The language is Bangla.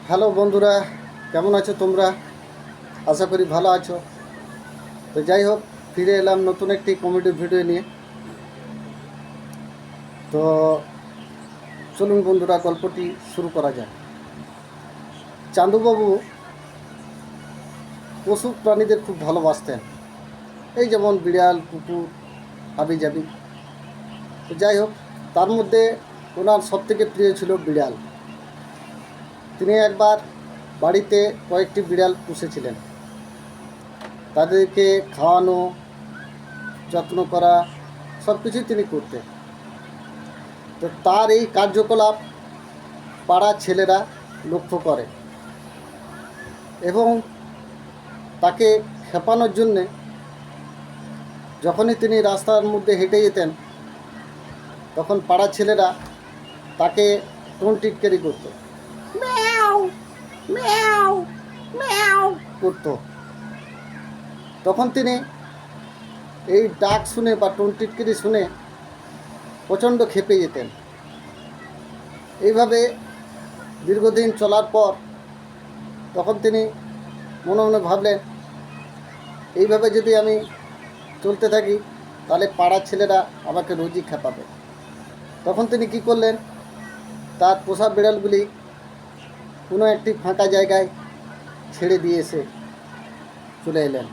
হ্যালো বন্ধুরা, কেমন আছো তোমরা? আশা করি ভালো আছো। তো যাই হোক, ফিরে এলাম নতুন একটি কমেডি ভিডিও নিয়ে। তো চলুন বন্ধুরা, গল্পটি শুরু করা যাক। চান্দুবাবু পশু প্রাণীদের খুব ভালোবাসতেন, এই যেমন বিড়াল, কুকুর, হাবিজাবি। তো যাই হোক, তার মধ্যে ওনার সবথেকে প্রিয় ছিল বিড়াল। তিনি একবার বাড়িতে কয়েকটি বিড়াল পুষেছিলেন। তাদেরকে খাওয়ানো, যত্ন করা, সব কিছুই তিনি করতেন। তো তার এই কার্যকলাপ পাড়ার ছেলেরা লক্ষ্য করে এবং তাকে খেপানোর জন্যে যখনই তিনি রাস্তার মধ্যে হেঁটে যেতেন, তখন পাড়ার ছেলেরা তাকে টোন টিটকারি করতো, ম্যাও ম্যাও ম্যাও করতো। তখন তিনি এই ডাক শুনে বা টোন টিটকারি শুনে প্রচণ্ড ক্ষেপে যেতেন। এইভাবে দীর্ঘদিন চলার পর তখন তিনি মনে মনে ভাবলেন, এইভাবে যদি আমি চলতে থাকি তাহলে পাড়ার ছেলেরা আমাকে রোজই খেপাবে। তখন তিনি কি করলেন, তার পোষা বিড়ালগুলি কোনো একটি ফাঁকা জায়গায় ছেড়ে দিয়ে এসে চলে এলেন।